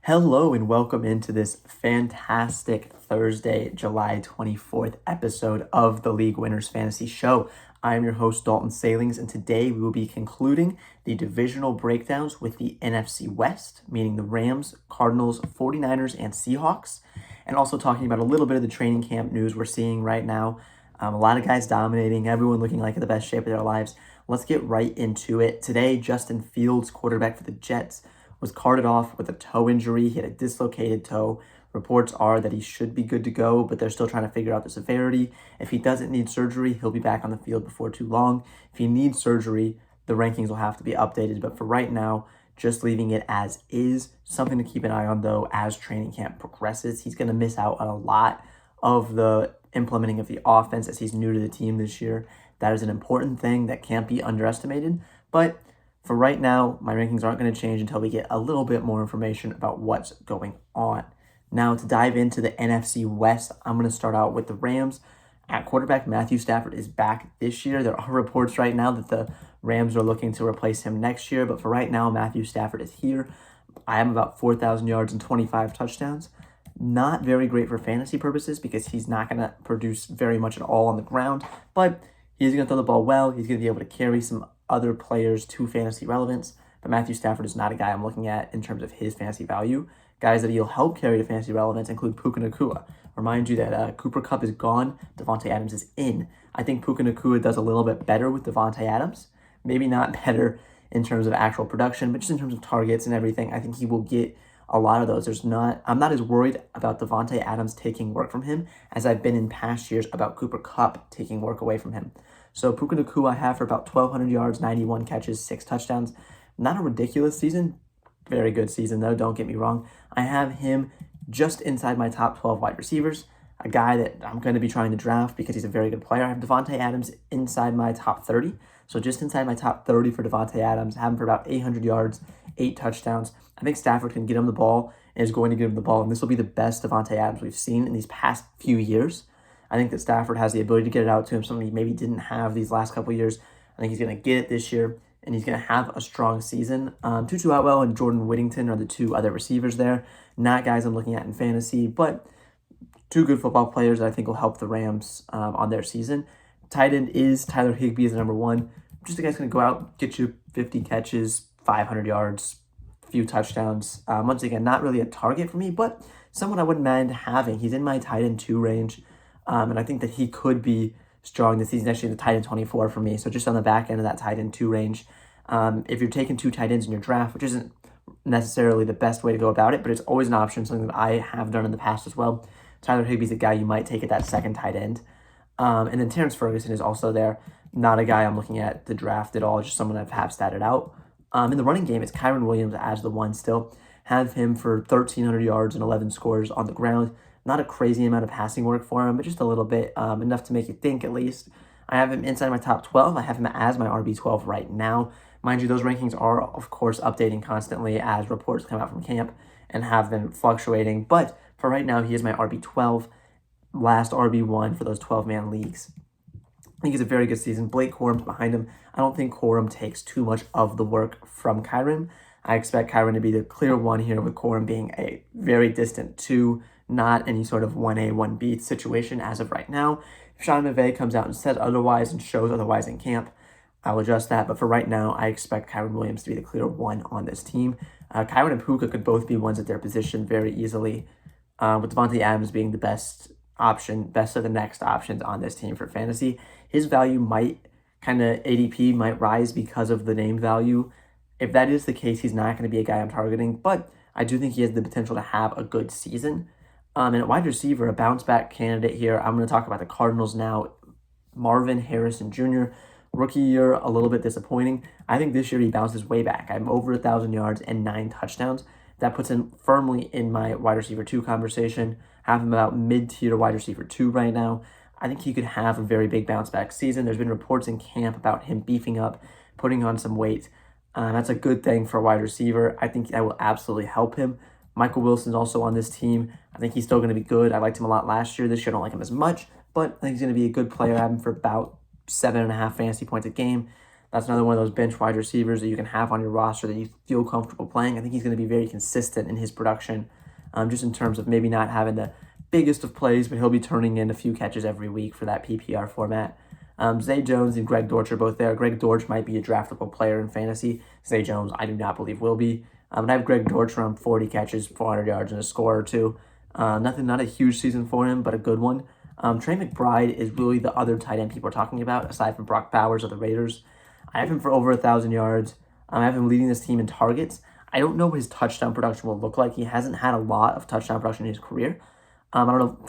Hello and welcome into this fantastic Thursday, July 24th episode of the League Winners Fantasy Show. I am your host, Dalton Salings, and today we will be concluding the divisional breakdowns with the NFC West, meaning the Rams, Cardinals, 49ers, and Seahawks, and also talking about a little bit of the training camp news we're seeing right now. A lot of guys dominating, everyone looking like in the best shape of their lives. Let's get right into it. Today, Justin Fields, quarterback for the Jets, was carted off with a toe injury. He had a dislocated toe. Reports are that he should be good to go, but they're still trying to figure out the severity. If he doesn't need surgery, he'll be back on the field before too long. If he needs surgery, the rankings will have to be updated. But for right now, just leaving it as is. Something to keep an eye on, though, as training camp progresses. He's going to miss out on a lot of the implementing of the offense as he's new to the team this year. That is an important thing that can't be underestimated. But for right now, my rankings aren't going to change until we get a little bit more information about what's going on. Now, to dive into the NFC West, I'm going to start out with the Rams. At quarterback, Matthew Stafford is back this year. There are reports right now that the Rams are looking to replace him next year, but for right now, Matthew Stafford is here. I have about 4,000 yards and 25 touchdowns. Not very great for fantasy purposes because he's not going to produce very much at all on the ground, but he's going to throw the ball well. He's going to be able to carry some other players to fantasy relevance, but Matthew Stafford is not a guy I'm looking at in terms of his fantasy value. Guys that he'll help carry to fantasy relevance include Puka Nacua. Remind you that Cooper Kupp is gone, Devontae Adams is in. I think Puka Nacua does a little bit better with Devontae Adams. Maybe not better in terms of actual production, but just in terms of targets and everything, I think he will get a lot of those. I'm not as worried about Devontae Adams taking work from him as I've been in past years about Cooper Kupp taking work away from him. So Puka Nacua I have for about 1,200 yards, 91 catches, 6 touchdowns. Not a ridiculous season. Very good season, though. Don't get me wrong. I have him just inside my top 12 wide receivers, a guy that I'm going to be trying to draft because he's a very good player. I have Devontae Adams inside my top 30. So just inside my top 30 for Devontae Adams. I have him for about 800 yards, 8 touchdowns. I think Stafford can get him the ball and is going to give him the ball. And this will be the best Devontae Adams we've seen in these past few years. I think that Stafford has the ability to get it out to him, something he maybe didn't have these last couple of years. I think he's going to get it this year, and he's going to have a strong season. Tutu Atwell and Jordan Whittington are the two other receivers there. Not guys I'm looking at in fantasy, but two good football players that I think will help the Rams on their season. Tight end is Tyler Higbee is the number one. Just a guy's going to go out, get you 50 catches, 500 yards, a few touchdowns. Once again, not really a target for me, but someone I wouldn't mind having. He's in my tight end 2 range. And I think that he could be strong this season, actually the tight end 24 for me. So just on the back end of that tight end 2 range. If you're taking 2 tight ends in your draft, which isn't necessarily the best way to go about it, but it's always an option, something that I have done in the past as well. Tyler Higbee's a guy you might take at that second tight end. And then Terrence Ferguson is also there. Not a guy I'm looking at the draft at all, just someone I've statted out. In the running game, it's Kyron Williams as the one still. Have him for 1,300 yards and 11 scores on the ground. Not a crazy amount of passing work for him, but just a little bit, enough to make you think at least. I have him inside my top 12. I have him as my RB12 right now. Mind you, those rankings are, of course, updating constantly as reports come out from camp and have been fluctuating. But for right now, he is my RB12, last RB1 for those 12-man leagues. I think he's a very good season. Blake Corum's behind him. I don't think Corum takes too much of the work from Kyron. I expect Kyron to be the clear one here, with Corum being a very distant 2, not any sort of 1A, 1B situation as of right now. If Sean McVay comes out and says otherwise and shows otherwise in camp, I'll adjust that. But for right now, I expect Kyron Williams to be the clear one on this team. Kyron and Puka could both be ones at their position very easily, with Devontae Adams being the best option, best of the next options on this team for fantasy. His value might ADP might rise because of the name value. If that is the case, he's not going to be a guy I'm targeting, but I do think he has the potential to have a good season. And at wide receiver, a bounce-back candidate here. I'm going to talk about the Cardinals now. Marvin Harrison Jr., rookie year, a little bit disappointing. I think this year he bounces way back. I'm over 1,000 yards and 9 touchdowns. That puts him firmly in my wide receiver 2 conversation. Have him about mid-tier wide receiver 2 right now. I think he could have a very big bounce-back season. There's been reports in camp about him beefing up, putting on some weight. That's a good thing for a wide receiver. I think that will absolutely help him. Michael Wilson's also on this team. I think he's still going to be good. I liked him a lot last year. This year I don't like him as much, but I think he's going to be a good player. I have him for about 7.5 fantasy points a game. That's another one of those bench wide receivers that you can have on your roster that you feel comfortable playing. I think he's going to be very consistent in his production, just in terms of maybe not having the biggest of plays, but he'll be turning in a few catches every week for that PPR format. Zay Jones and Greg Dortch are both there. Greg Dortch might be a draftable player in fantasy. Zay Jones, I do not believe will be. And I have Greg Dortch around 40 catches, 400 yards, and a score or two. Not a huge season for him, but a good one. Trey McBride is really the other tight end people are talking about, aside from Brock Bowers of the Raiders. I have him for over 1,000 yards. I have him leading this team in targets. I don't know what his touchdown production will look like. He hasn't had a lot of touchdown production in his career. I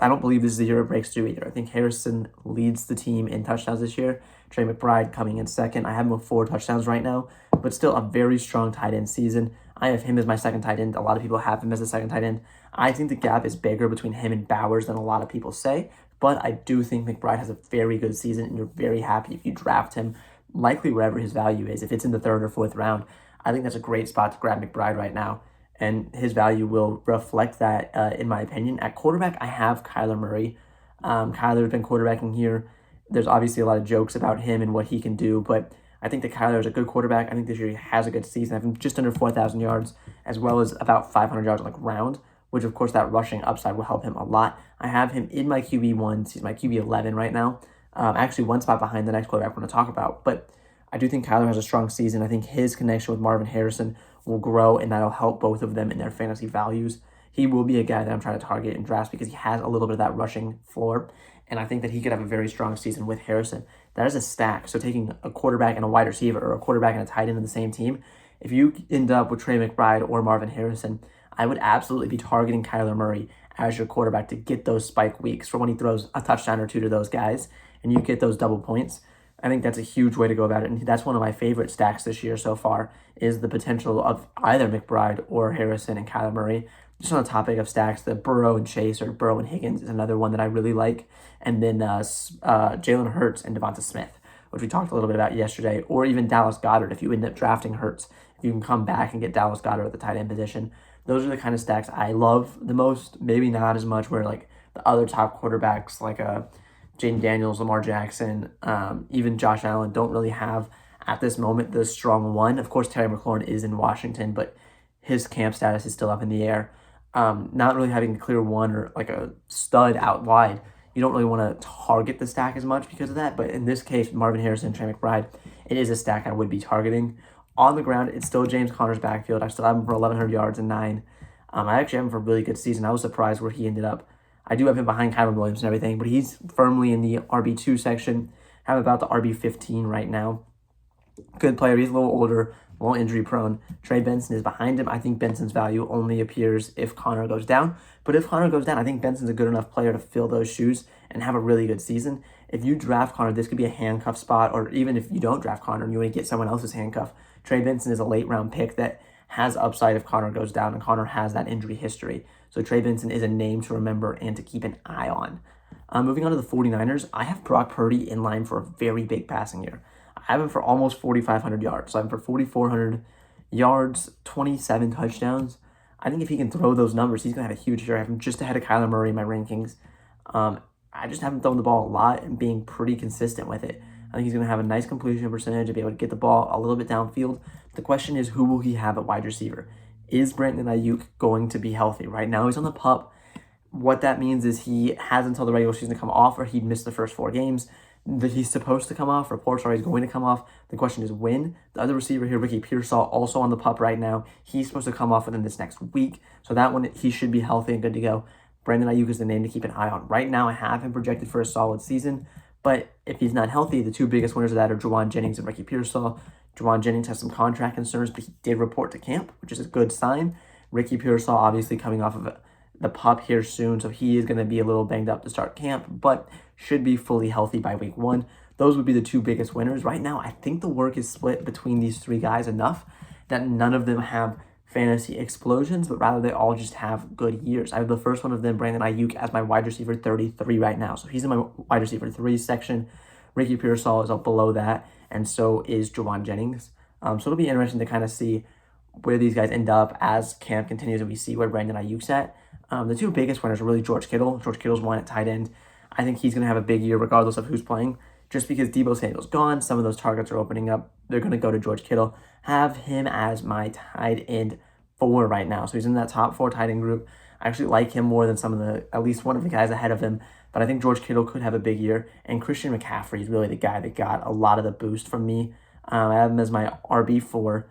don't believe this is the year it breaks through either. I think Harrison leads the team in touchdowns this year. Trey McBride coming in second. I have him with 4 touchdowns right now, but still a very strong tight end season. I have him as my second tight end. A lot of people have him as the second tight end. I think the gap is bigger between him and Bowers than a lot of people say, but I do think McBride has a very good season, and you're very happy if you draft him, likely wherever his value is. If it's in the 3rd or 4th round, I think that's a great spot to grab McBride right now, and his value will reflect that, in my opinion. At quarterback, I have Kyler Murray. Kyler's been quarterbacking here. There's obviously a lot of jokes about him and what he can do, but I think that Kyler is a good quarterback. I think this year he has a good season. I have him just under 4,000 yards, as well as about 500 yards on the ground, which of course that rushing upside will help him a lot. I have him in my QB1. He's my QB11 right now. Actually, one spot behind the next quarterback we're going to talk about. But I do think Kyler has a strong season. I think his connection with Marvin Harrison will grow, and that'll help both of them in their fantasy values. He will be a guy that I'm trying to target in drafts because he has a little bit of that rushing floor, and I think that he could have a very strong season with Harrison. That is a stack. So taking a quarterback and a wide receiver, or a quarterback and a tight end in the same team, if you end up with Trey McBride or Marvin Harrison, I would absolutely be targeting Kyler Murray as your quarterback to get those spike weeks for when he throws a touchdown or two to those guys, and you get those double points. I think that's a huge way to go about it, and that's one of my favorite stacks this year so far, is the potential of either McBride or Harrison and Kyler Murray. Just on the topic of stacks, the Burrow and Chase or Burrow and Higgins is another one that I really like, and then Jalen Hurts and Devonta Smith, which we talked a little bit about yesterday, or even Dallas Goedert if you end up drafting Hurts. If you can come back and get Dallas Goedert at the tight end position, those are the kind of stacks I love the most. Maybe not as much where like the other top quarterbacks like Jaden Daniels, Lamar Jackson, even Josh Allen don't really have at this moment the strong one. Of course, Terry McLaurin is in Washington, but his camp status is still up in the air. Not really having a clear one or like a stud out wide, you don't really want to target the stack as much because of that. But in this case, Marvin Harrison, Trey McBride, it is a stack I would be targeting. On the ground, it's still James Conner's backfield. I still have him for 1,100 yards and 9. I actually have him for a really good season. I was surprised where he ended up. I do have him behind Kyron Williams and everything, but he's firmly in the RB2 section. I have about the RB15 right now. Good player. He's a little older, a little injury prone. Trey Benson is behind him. I think Benson's value only appears if Conner goes down. But if Conner goes down, I think Benson's a good enough player to fill those shoes and have a really good season. If you draft Conner, this could be a handcuff spot, or even if you don't draft Conner and you want to get someone else's handcuff, Trey Benson is a late round pick that has upside if Conner goes down, and Conner has that injury history. So Trey Benson is a name to remember and to keep an eye on. Moving on to the 49ers, I have Brock Purdy in line for a very big passing year. I have him for almost 4,500 yards. So I have him for 4,400 yards, 27 touchdowns. I think if he can throw those numbers, he's going to have a huge year. I have him just ahead of Kyler Murray in my rankings. I just have him throwing the ball a lot and being pretty consistent with it. I think he's going to have a nice completion percentage and be able to get the ball a little bit downfield. The question is, who will he have at wide receiver? Is Brandon Ayuk going to be healthy? Right now, he's on the PUP. What that means is he has until the regular season to come off, or he'd miss the first 4 games. That he's supposed to come off. Reports are he's going to come off. The question is when. The other receiver here, Ricky Pearsall, also on the PUP right now. He's supposed to come off within this next week. So that one, he should be healthy and good to go. Brandon Ayuk is the name to keep an eye on. Right now, I have him projected for a solid season. But if he's not healthy, the 2 biggest winners of that are Juwan Jennings and Ricky Pearsall. Juwan Jennings has some contract concerns, but he did report to camp, which is a good sign. Ricky Pearsall obviously coming off of the PUP here soon, so he is going to be a little banged up to start camp, but should be fully healthy by week 1. Those would be the 2 biggest winners. Right now, I think the work is split between these 3 guys enough that none of them have fantasy explosions, but rather they all just have good years. I have the first one of them, Brandon Ayuk, as my wide receiver 33 right now. So he's in my wide receiver 3 section. Ricky Pearsall is up below that, and so is Juwan Jennings. So it'll be interesting to kind of see where these guys end up as camp continues and we see where Brandon Ayuk's at. The 2 biggest winners are really George Kittle. George Kittle's one at tight end. I think he's going to have a big year regardless of who's playing. just because Deebo Samuel's gone, some of those targets are opening up. They're going to go to George Kittle. Have him as my tight end 4 right now. So he's in that top 4 tight end group. I actually like him more than some of at least one of the guys ahead of him. But I think George Kittle could have a big year. And Christian McCaffrey is really the guy that got a lot of the boost from me. I have him as my RB4.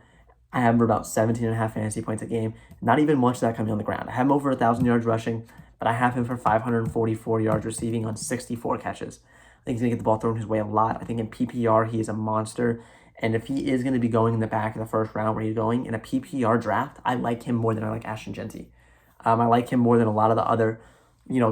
I have him for about 17.5 fantasy points a game. Not even much of that coming on the ground. I have him over 1,000 yards rushing, but I have him for 544 yards receiving on 64 catches. I think he's going to get the ball thrown his way a lot. I think in PPR, he is a monster. And if he is going to be going in the back of the first round where he's going in a PPR draft, I like him more than I like Ashton Genty. I like him more than a lot of the other,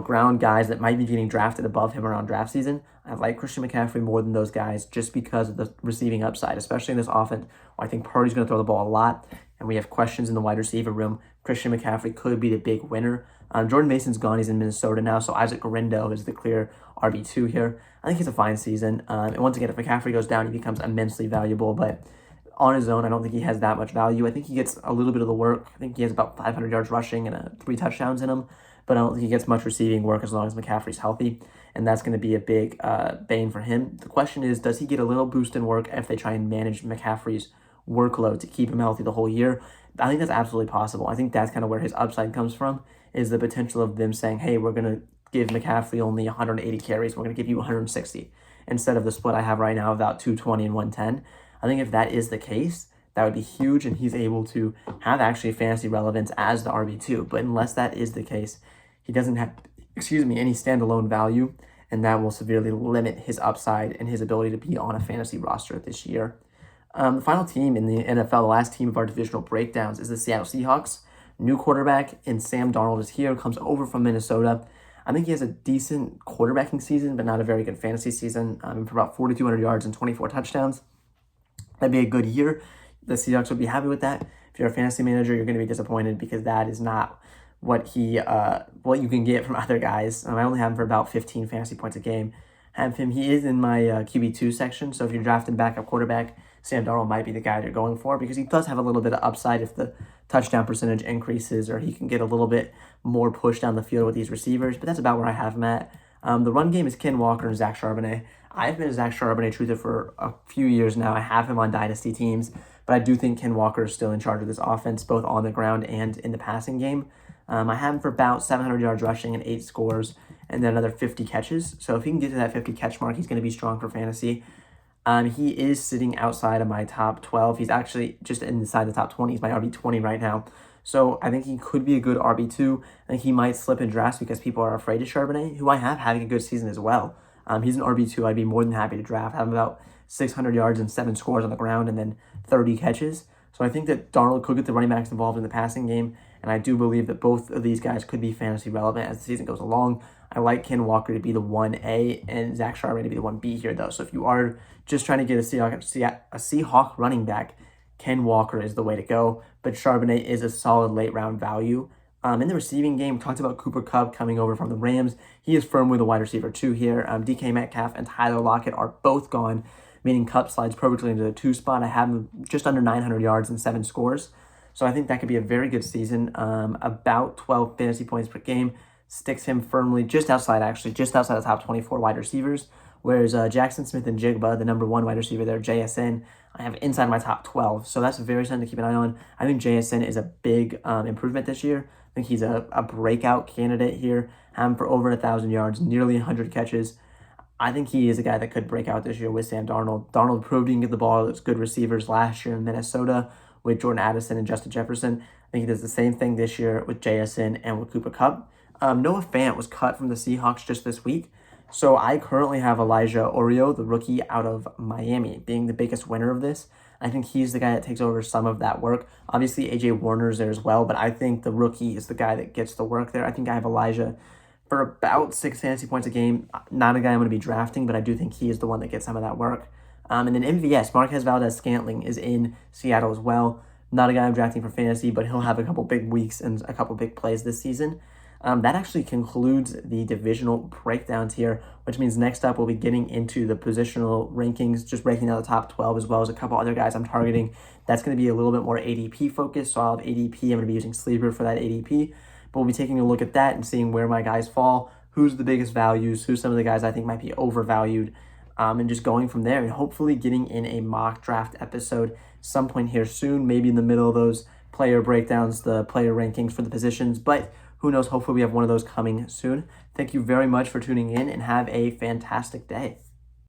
ground guys that might be getting drafted above him around draft season. I like Christian McCaffrey more than those guys just because of the receiving upside, especially in this offense where I think Purdy's going to throw the ball a lot, and we have questions in the wide receiver room. Christian McCaffrey could be the big winner. Jordan Mason's gone. He's in Minnesota now, so Isaac Guerrero is the clear RB2 here. I think he's a fine season. And once again, if McCaffrey goes down, he becomes immensely valuable, but on his own, I don't think he has that much value. I think he gets a little bit of the work. I think he has about 500 yards rushing and 3 touchdowns in him, but I don't think he gets much receiving work as long as McCaffrey's healthy, and that's going to be a big bane for him. The question is, does he get a little boost in work if they try and manage McCaffrey's workload to keep him healthy the whole year? I think that's absolutely possible. I think that's kind of where his upside comes from, is the potential of them saying, hey, we're going to give McCaffrey only 180 carries. We're going to give you 160 instead of the split I have right now of about 220 and 110. I think if that is the case, that would be huge, and he's able to have actually fantasy relevance as the RB2. But unless that is the case, he doesn't have, any standalone value, and that will severely limit his upside and his ability to be on a fantasy roster this year. The final team in the NFL, the last team of our divisional breakdowns, is the Seattle Seahawks. New quarterback, and Sam Darnold is here, comes over from Minnesota. I think he has a decent quarterbacking season, but not a very good fantasy season, for about 4,200 yards and 24 touchdowns. That'd be a good year. The Seahawks would be happy with that. If you're a fantasy manager, you're going to be disappointed because that is not what you can get from other guys. I only have him for about 15 fantasy points a game. He is in my QB2 section, so if you're drafting backup quarterback, Sam Darnold might be the guy they're going for because he does have a little bit of upside if the touchdown percentage increases, or he can get a little bit more push down the field with these receivers, but that's about where I have him at. The run game is Ken Walker and Zach Charbonnet. I've been a Zach Charbonnet truther for a few years now. I have him on dynasty teams, but I do think Ken Walker is still in charge of this offense, both on the ground and in the passing game. I have him for about 700 yards rushing and 8 scores, and then another 50 catches. So if he can get to that 50 catch mark, he's going to be strong for fantasy. He is sitting outside of my top 12. He's actually just inside the top 20. He's my RB20 right now. So I think he could be a good RB2. I think he might slip in drafts because people are afraid of Charbonnet, who I have having a good season as well. He's an RB2. I'd be more than happy to draft. I have him about 600 yards and 7 scores on the ground and then 30 catches. So I think that Darnold could get the running backs involved in the passing game, and I do believe that both of these guys could be fantasy relevant as the season goes along. I like Ken Walker to be the 1A and Zach Charbonnet to be the 1B here, though. So if you are just trying to get a Seahawk running back, Ken Walker is the way to go, but Charbonnet is a solid late-round value. In the receiving game, we talked about Cooper Kupp coming over from the Rams. He is firmly the wide receiver 2 here. DK Metcalf and Tyler Lockett are both gone, meaning Kupp slides perfectly into the 2 spot. I have him just under 900 yards and 7 scores. So I think that could be a very good season. About 12 fantasy points per game sticks him firmly just outside the top 24 wide receivers. Whereas Jackson Smith and Jigba, the number 1 wide receiver there, JSN, I have inside my top 12. So that's very something to keep an eye on. I think JSN is a big improvement this year. I think he's a breakout candidate here. Have him for over 1,000 yards, nearly 100 catches. I think he is a guy that could break out this year with Sam Darnold. Darnold proved he can get the ball against good receivers last year in Minnesota with Jordan Addison and Justin Jefferson. I think he does the same thing this year with JSN and with Cooper Kupp. Noah Fant was cut from the Seahawks just this week. So I currently have Elijah Orio, the rookie out of Miami, being the biggest winner of this. I think he's the guy that takes over some of that work. Obviously, A.J. Warner's there as well, but I think the rookie is the guy that gets the work there. I think I have Elijah for about 6 fantasy points a game. Not a guy I'm going to be drafting, but I do think he is the one that gets some of that work. And then MVS, Marquez Valdez-Scantling, is in Seattle as well. Not a guy I'm drafting for fantasy, but he'll have a couple big weeks and a couple big plays this season. That actually concludes the divisional breakdowns here, which means next up we'll be getting into the positional rankings, just breaking down the top 12 as well as a couple other guys I'm targeting. That's going to be a little bit more ADP focused, so I'll have ADP. I'm going to be using Sleeper for that ADP, but we'll be taking a look at that and seeing where my guys fall, who's the biggest values, who's some of the guys I think might be overvalued. and just going from there, and hopefully getting in a mock draft episode some point here soon, maybe in the middle of those player breakdowns, the player rankings for the positions, but who knows, hopefully we have one of those coming soon. Thank you very much for tuning in, and have a fantastic day.